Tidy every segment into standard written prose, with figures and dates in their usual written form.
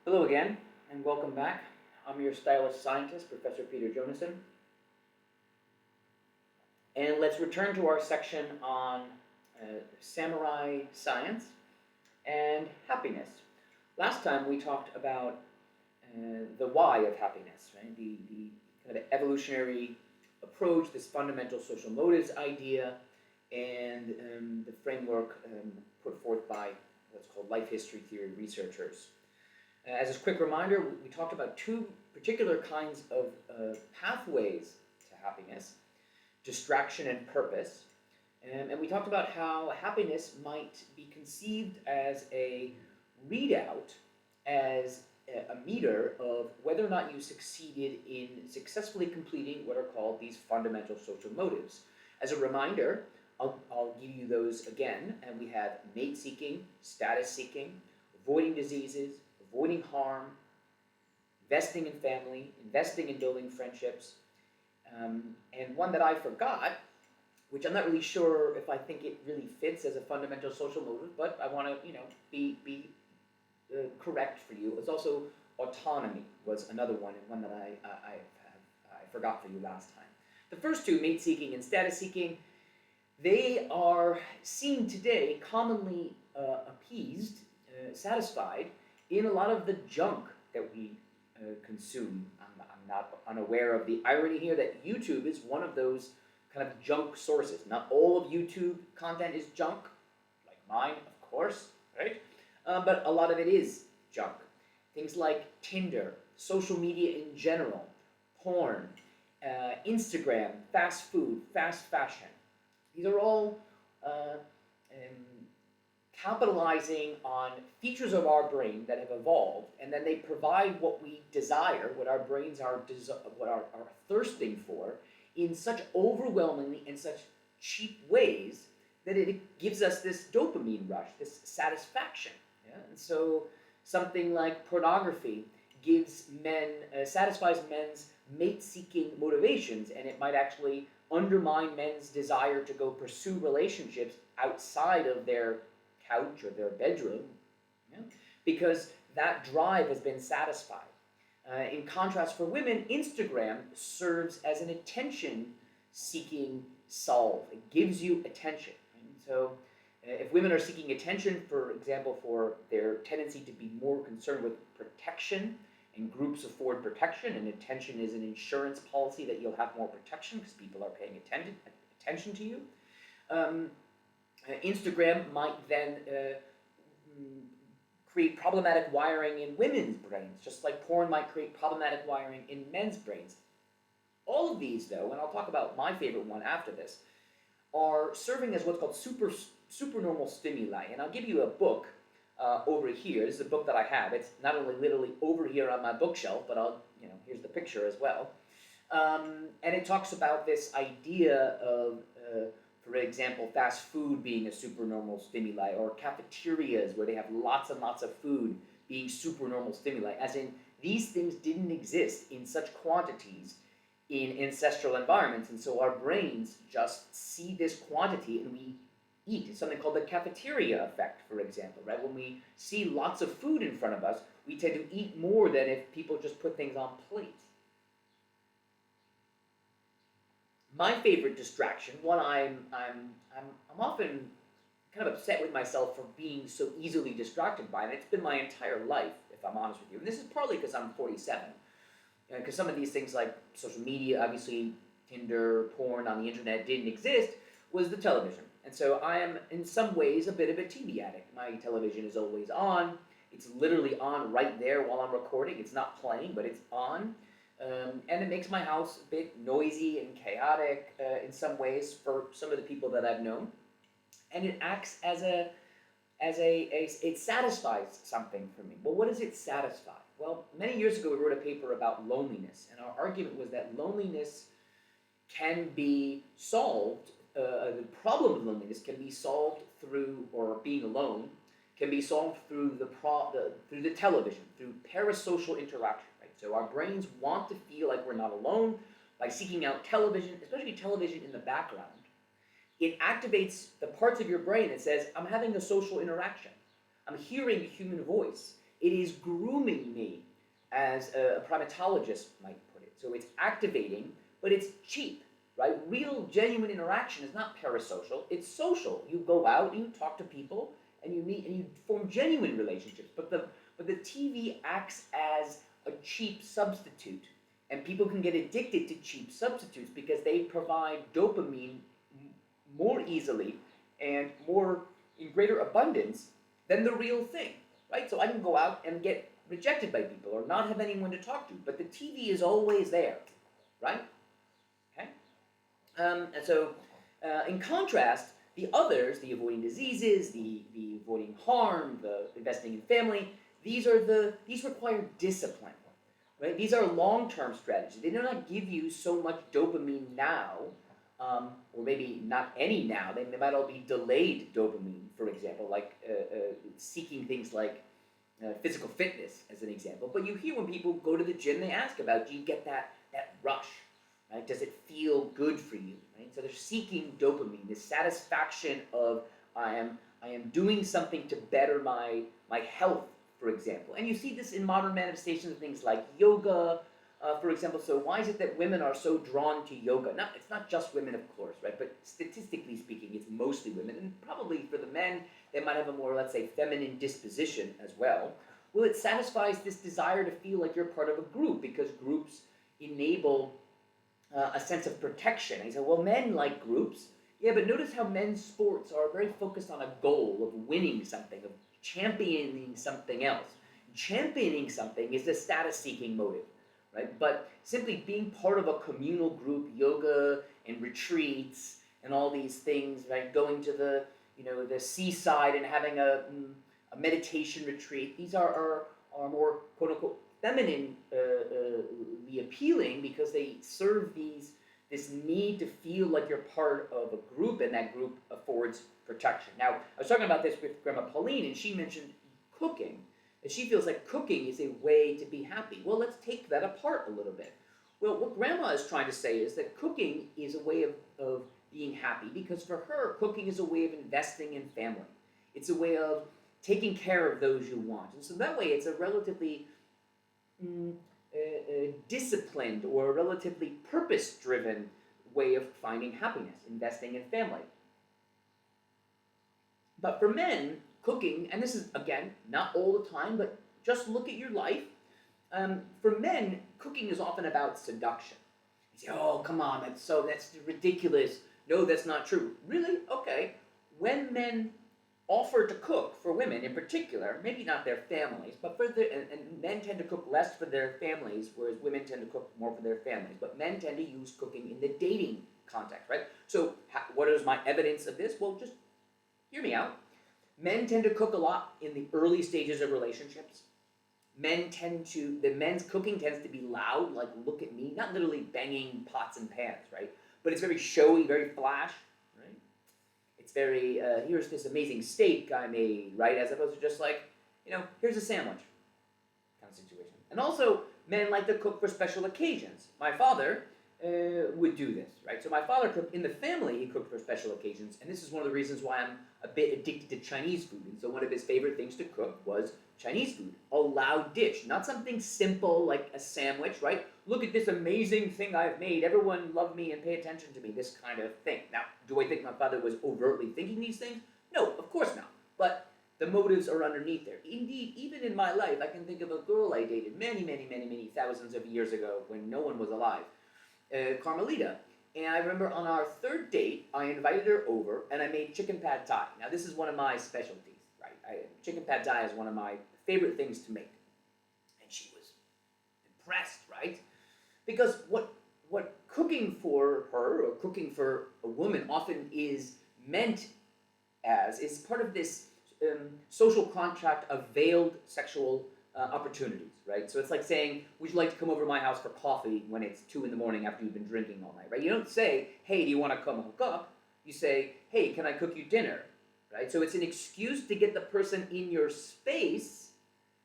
Hello again, and welcome back. I'm your stylish scientist, Professor Peter Jonason, and let's return to our section on samurai science and happiness. Last time we talked about the why of happiness, right? The kind of evolutionary approach, this fundamental social motives idea, and the framework put forth by what's called life history theory researchers. As a quick reminder, we talked about two particular kinds of pathways to happiness: distraction and purpose. And we talked about how happiness might be conceived as a readout, as a meter of whether or not you succeeded in successfully completing what are called these fundamental social motives. As a reminder, I'll give you those again, and we have mate seeking, status seeking, avoiding diseases, avoiding harm, investing in family, investing in building friendships, and one that I forgot, which I'm not really sure if I think it really fits as a fundamental social motive, but I want to, be correct for you. It's also autonomy was another one, and one that I forgot for you last time. The first two, mate seeking and status seeking, they are seen today commonly appeased, satisfied in a lot of the junk that we consume. I'm not unaware of the irony here that YouTube is one of those kind of junk sources. Not all of YouTube content is junk, like mine, of course, right? But a lot of it is junk. Things like Tinder, social media in general, porn, Instagram, fast food, fast fashion. These are all capitalizing on features of our brain that have evolved, and then they provide what we desire, what our brains are thirsting for, in such overwhelmingly and such cheap ways that it gives us this dopamine rush, this satisfaction. Yeah? And so something like pornography gives men, satisfies men's mate-seeking motivations, and it might actually undermine men's desire to go pursue relationships outside of their couch or their bedroom, yeah? Because that drive has been satisfied. In contrast, for women, Instagram serves as an attention-seeking solve. It gives you attention. Right? So if women are seeking attention, for example, for their tendency to be more concerned with protection, and groups afford protection, and attention is an insurance policy that you'll have more protection because people are paying attention to you. Instagram might then create problematic wiring in women's brains, just like porn might create problematic wiring in men's brains. All of these, though, and I'll talk about my favorite one after this, are serving as what's called supernormal stimuli. And I'll give you a book over here. This is a book that I have. It's not only literally over here on my bookshelf, but here's the picture as well. And it talks about this idea of for example, fast food being a supernormal stimuli, or cafeterias where they have lots and lots of food being supernormal stimuli, as in these things didn't exist in such quantities in ancestral environments, and so our brains just see this quantity and we eat. It's something called the cafeteria effect, for example, right? When we see lots of food in front of us, we tend to eat more than if people just put things on plates. My favorite distraction, one I'm often kind of upset with myself for being so easily distracted by, and it's been my entire life, if I'm honest with you. And this is partly because I'm 47, because some of these things like social media, obviously Tinder, porn on the internet didn't exist, was the television. And so I am in some ways a bit of a TV addict. My television is always on. It's literally on right there while I'm recording. It's not playing, but it's on. And it makes my house a bit noisy and chaotic in some ways for some of the people that I've known. And it acts as it satisfies something for me. Well, what does it satisfy? Well, many years ago we wrote a paper about loneliness, and our argument was that loneliness can be solved, the problem of loneliness can be solved through, or being alone, can be solved through through the television, through parasocial interaction. So our brains want to feel like we're not alone by seeking out television, especially television in the background. It activates the parts of your brain that says, I'm having a social interaction. I'm hearing a human voice. It is grooming me, as a primatologist might put it. So it's activating, but it's cheap, right? Real, genuine interaction is not parasocial, it's social. You go out, you talk to people, and you meet, and you form genuine relationships. But the TV acts as a cheap substitute, and people can get addicted to cheap substitutes because they provide dopamine more easily and more in greater abundance than the real thing, right? So I can go out and get rejected by people or not have anyone to talk to, but the TV is always there, right? Okay. And so, in contrast, the others, the avoiding diseases, the avoiding harm, the investing in family, these require discipline, right? These are long-term strategies. They do not give you so much dopamine now, or maybe not any now. They might all be delayed dopamine, for example, like seeking things like physical fitness, as an example. But you hear when people go to the gym, they ask about, do you get that rush? Right? Does it feel good for you? Right? So they're seeking dopamine, the satisfaction of I am doing something to better my health, for example. And you see this in modern manifestations of things like yoga, for example. So why is it that women are so drawn to yoga? It's not just women, of course, right? But statistically speaking, it's mostly women. And probably for the men, they might have a more, let's say, feminine disposition as well. Well, it satisfies this desire to feel like you're part of a group, because groups enable a sense of protection. And he said, well, men like groups. Yeah, but notice how men's sports are very focused on a goal of winning something, of championing something else. Championing something is a status-seeking motive, right? But simply being part of a communal group, yoga and retreats and all these things, right? Going to the seaside and having a meditation retreat. These are more quote unquote feminine appealing, because they serve this need to feel like you're part of a group, and that group affords protection. Now, I was talking about this with Grandma Pauline, and she mentioned cooking, that she feels like cooking is a way to be happy. Well, let's take that apart a little bit. Well, what Grandma is trying to say is that cooking is a way of being happy, because for her, cooking is a way of investing in family. It's a way of taking care of those you want. And so that way, it's a relatively disciplined or a relatively purpose-driven way of finding happiness, investing in family. But for men, cooking, and this is, again, not all the time, but just look at your life. For men, cooking is often about seduction. You say, oh, come on, that's ridiculous. No, that's not true. Really? Okay. When men offer to cook for women in particular, maybe not their families, but and men tend to cook less for their families, whereas women tend to cook more for their families. But men tend to use cooking in the dating context, right? So what is my evidence of this? Well, just hear me out. Men tend to cook a lot in the early stages of relationships. The men's cooking tends to be loud, like look at me, not literally banging pots and pans, right? But it's very showy, very flash, right? It's very, here's this amazing steak I made, right? As opposed to just like, here's a sandwich kind of situation. And also, men like to cook for special occasions. My father would do this, right? So my father cooked in the family, he cooked for special occasions, and this is one of the reasons why I'm a bit addicted to Chinese food. And so one of his favorite things to cook was Chinese food, a loud dish, not something simple like a sandwich, right? Look at this amazing thing I've made, everyone love me and pay attention to me, this kind of thing. Now, do I think my father was overtly thinking these things? No, of course not, but the motives are underneath there. Indeed, even in my life, I can think of a girl I dated many, many, many, many thousands of years ago when no one was alive, Carmelita. And I remember on our third date, I invited her over and I made chicken pad thai. Now, this is one of my specialties, right? Chicken pad thai is one of my favorite things to make. And she was impressed, right? Because what cooking for her, or cooking for a woman, often is meant as, is part of this social contract of veiled sexual opportunities, right? So it's like saying, would you like to come over to my house for coffee when it's 2 a.m. after you've been drinking all night, right? You don't say, hey, do you want to come hook up? You say, hey, can I cook you dinner, right? So it's an excuse to get the person in your space,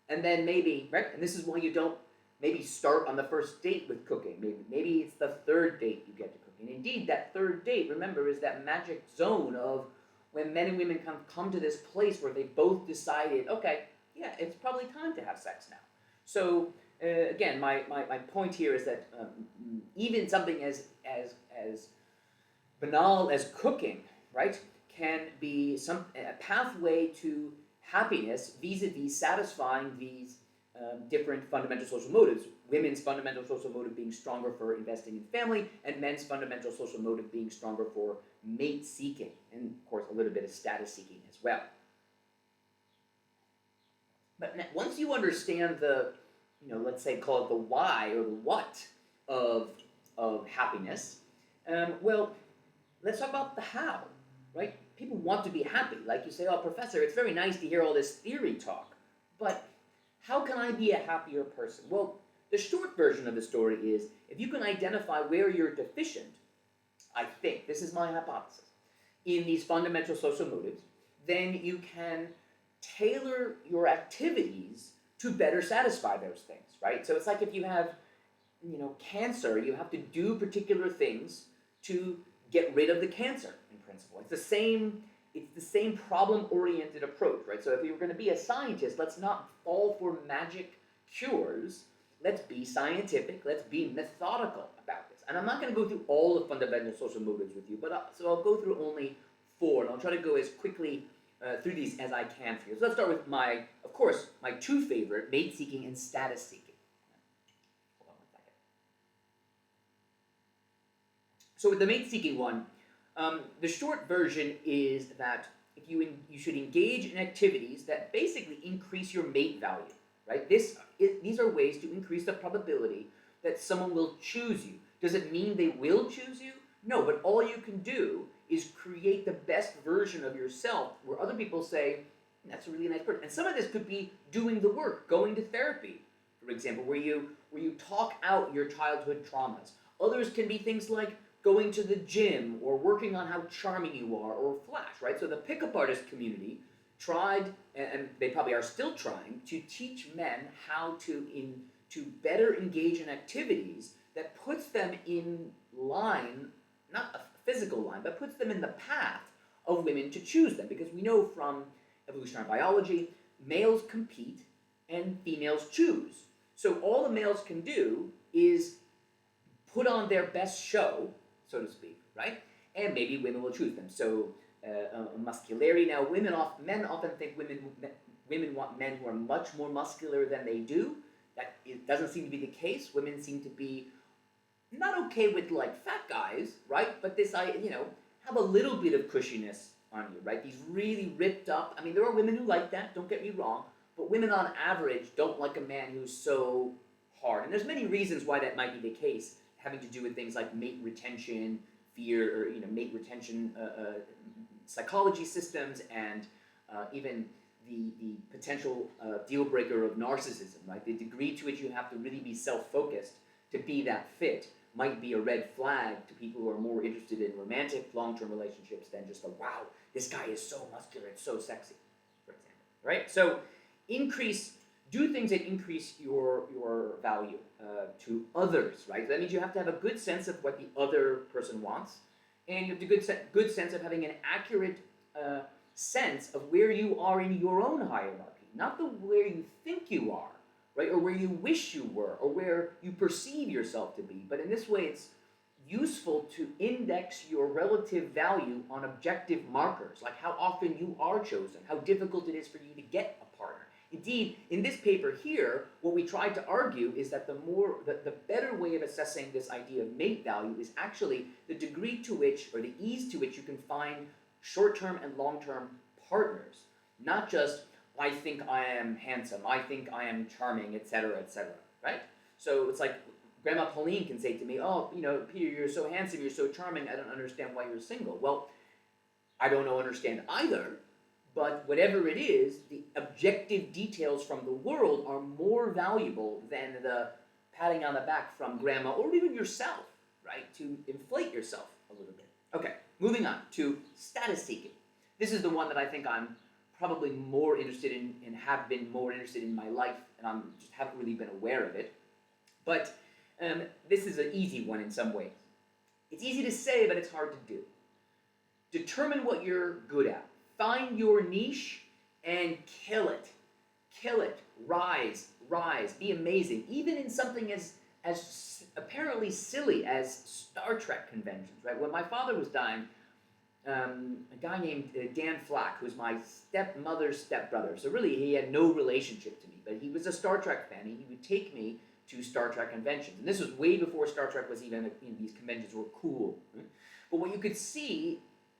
and then maybe, right? And this is why you don't maybe start on the first date with cooking. Maybe it's the third date you get to cook. And indeed, that third date, remember, is that magic zone of when men and women come to this place where they both decided, okay, yeah, it's probably time to have sex now. So again, my point here is that even something as banal as cooking, right, can be a pathway to happiness vis-a-vis satisfying these different fundamental social motives. Women's fundamental social motive being stronger for investing in family, and men's fundamental social motive being stronger for mate seeking, and of course a little bit of status seeking as well. But once you understand the, let's say call it the why or the what of happiness, well, let's talk about the how, right? People want to be happy. Like you say, oh, professor, it's very nice to hear all this theory talk, but how can I be a happier person? Well, the short version of the story is, if you can identify where you're deficient, I think, this is my hypothesis, in these fundamental social motives, then you can tailor your activities to better satisfy those things, right? So it's like if you have, cancer, you have to do particular things to get rid of the cancer, in principle. It's the same problem-oriented approach, right? So if you're going to be a scientist, let's not fall for magic cures. Let's be scientific. Let's be methodical about this. And I'm not going to go through all the fundamental social motives with you, but so I'll go through only 4, and I'll try to go as quickly through these as I can for you. So let's start with my 2 favorite, mate seeking and status seeking. Hold on one second. So with the mate seeking one, the short version is that if you should engage in activities that basically increase your mate value, right? These are ways to increase the probability that someone will choose you. Does it mean they will choose you? No, but all you can do is create the best version of yourself where other people say, that's a really nice person. And some of this could be doing the work, going to therapy, for example, where you talk out your childhood traumas. Others can be things like going to the gym or working on how charming you are or flash, right? So the pickup artist community tried, and they probably are still trying, to teach men how to better engage in activities that puts them in line, not a physical line, but puts them in the path of women to choose them. Because we know from evolutionary biology, males compete and females choose. So all the males can do is put on their best show, so to speak, right? And maybe women will choose them. So muscularity. Now, men often think women want men who are much more muscular than they do. That it doesn't seem to be the case. Women seem to be not okay with like fat guys, right? But this, have a little bit of cushiness on you, right? These really ripped up. I mean, there are women who like that. Don't get me wrong. But women on average don't like a man who's so hard. And there's many reasons why that might be the case, having to do with things like mate retention, fear, or mate retention psychology systems, and even the potential deal breaker of narcissism, right? The degree to which you have to really be self-focused to be that fit might be a red flag to people who are more interested in romantic long-term relationships than just wow, this guy is so muscular, it's so sexy, for example, right? So do things that increase your value to others, right? That means you have to have a good sense of what the other person wants, and you have a good sense of having an accurate sense of where you are in your own hierarchy, not where you think you are, right, or where you wish you were, or where you perceive yourself to be. But in this way, it's useful to index your relative value on objective markers, like how often you are chosen, how difficult it is for you to get a partner. Indeed, in this paper here, what we tried to argue is that the better way of assessing this idea of mate value is actually the degree to which, or the ease to which you can find short-term and long-term partners, not just, I think I am handsome, I think I am charming, etc., right? So it's like Grandma Pauline can say to me, oh, Peter, you're so handsome, you're so charming, I don't understand why you're single. Well, I don't understand either, but whatever it is, the objective details from the world are more valuable than the patting on the back from Grandma or even yourself, right, to inflate yourself a little bit. Okay, moving on to status seeking. This is the one that I think I'm probably more interested in and have been more interested in my life, and I just haven't really been aware of it. But this is an easy one in some ways. It's easy to say, but it's hard to do. Determine what you're good at. Find your niche and kill it. kill it, rise, be amazing, even in something as apparently silly as Star Trek conventions, right? When my father was dying, a guy named Dan Flack, who's my stepmother's stepbrother. So really, he had no relationship to me, but he was a Star Trek fan. And he would take me to Star Trek conventions, and this was way before Star Trek was even. These conventions were cool. Right? But what you could see,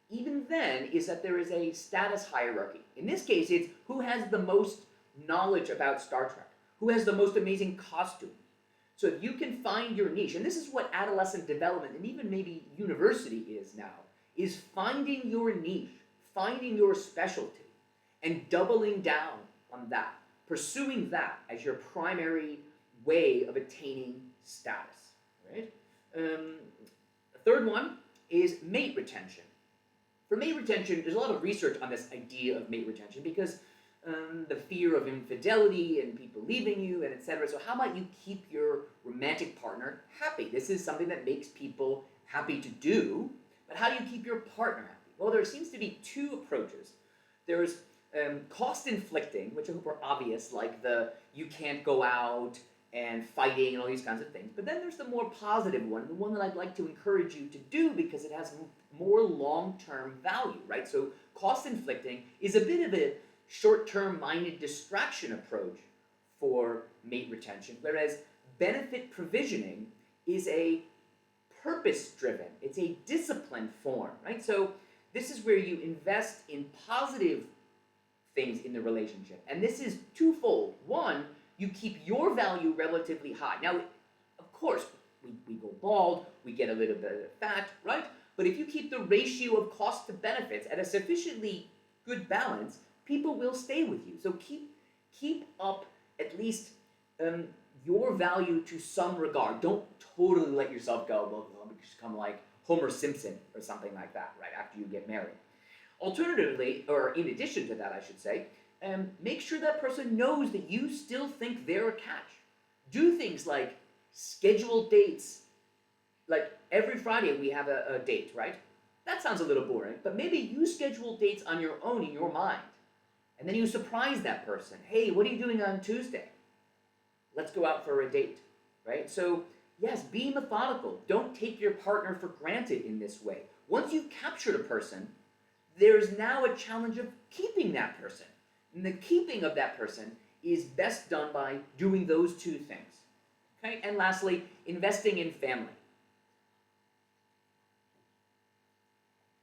even then, is that there is a status hierarchy. In this case, it's who has the most knowledge about Star Trek, who has the most amazing costume. So if you can find your niche, and this is what adolescent development and even maybe university is now, is finding your niche, finding your specialty, and doubling down on that, pursuing that as your primary way of attaining status, right? The third one is mate retention. For mate retention, there's a lot of research on this idea of mate retention because the fear of infidelity and people leaving you and etc. So how might you keep your romantic partner happy? This is something that makes people happy to do. But how do you keep your partner happy? Well, there seems to be two approaches. There's cost-inflicting, which I hope are obvious, like the you can't go out and fighting and all these kinds of things. But then there's the more positive one, the one that I'd like to encourage you to do because it has more long-term value, right? So cost-inflicting is a bit of a short-term minded distraction approach for mate retention, whereas benefit provisioning is a purpose-driven. It's a disciplined form, right? So this is where you invest in positive things in the relationship. And this is twofold. One, you keep your value relatively high. Now, of course, we go bald, we get a little bit of fat, right? But if you keep the ratio of cost to benefits at a sufficiently good balance, people will stay with you. So keep up at least your value to some regard. Don't totally let yourself go. Well, become like Homer Simpson or something like that, right, after you get married. Alternatively, or in addition to that, I should say, make sure that person knows that you still think they're a catch. Do things like schedule dates. Like every Friday we have a date, right? That sounds a little boring, but maybe you schedule dates on your own in your mind. And then you surprise that person. Hey, what are you doing on Tuesday? Let's go out for a date, right? So yes, be methodical. Don't take your partner for granted in this way. Once you've captured a person, there's now a challenge of keeping that person. And the keeping of that person is best done by doing those two things. Okay? And lastly, investing in family.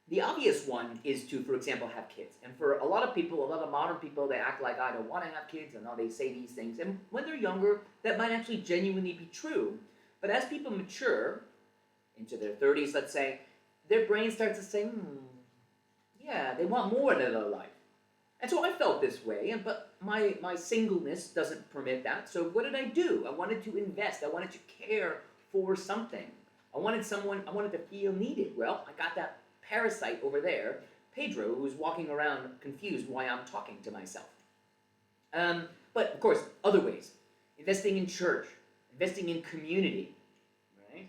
The obvious one is to, for example, have kids. And for a lot of people, a lot of modern people, they act like, I don't want to have kids, and now they say these things. And when they're younger, that might actually genuinely be true. But as people mature, into their 30s, let's say, their brain starts to say, yeah, they want more in their life. And so I felt this way, but my singleness doesn't permit that. So what did I do? I wanted to invest. I wanted to care for something. I wanted to feel needed. Well, I got that parasite over there, Pedro, who's walking around confused why I'm talking to myself. But of course, other ways. Investing in church, investing in community, right?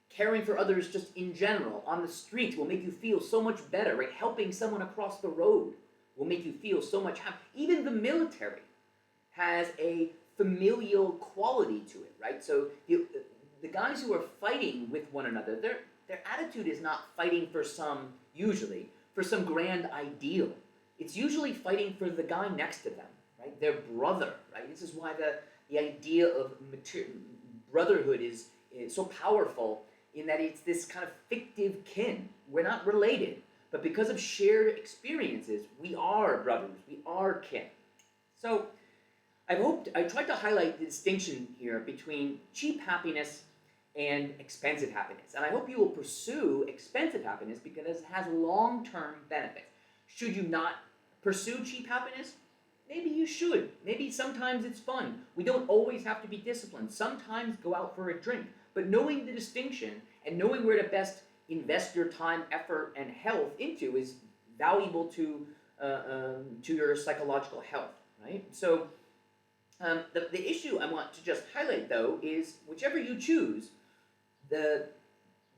Caring for others just in general, on the street will make you feel so much better, right? Helping someone across the road will make you feel so much happy. Even the military has a familial quality to it, right? So the guys who are fighting with one another, their attitude is not fighting for some grand ideal. It's usually fighting for the guy next to them, right? Their brother, right? This is why the idea of brotherhood is so powerful in that it's this kind of fictive kin. We're not related, but because of shared experiences, we are brothers, we are kin. So I tried to highlight the distinction here between cheap happiness and expensive happiness. And I hope you will pursue expensive happiness because it has long-term benefits. Should you not pursue cheap happiness? Maybe you should. Maybe sometimes it's fun. We don't always have to be disciplined. Sometimes go out for a drink. But knowing the distinction and knowing where to best invest your time, effort, and health into is valuable to your psychological health, right? So the issue I want to just highlight, though, is whichever you choose, the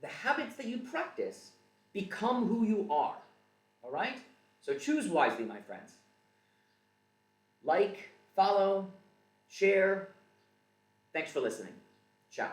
habits that you practice become who you are, all right? So choose wisely, my friends. Like follow, share. Thanks for listening. Ciao.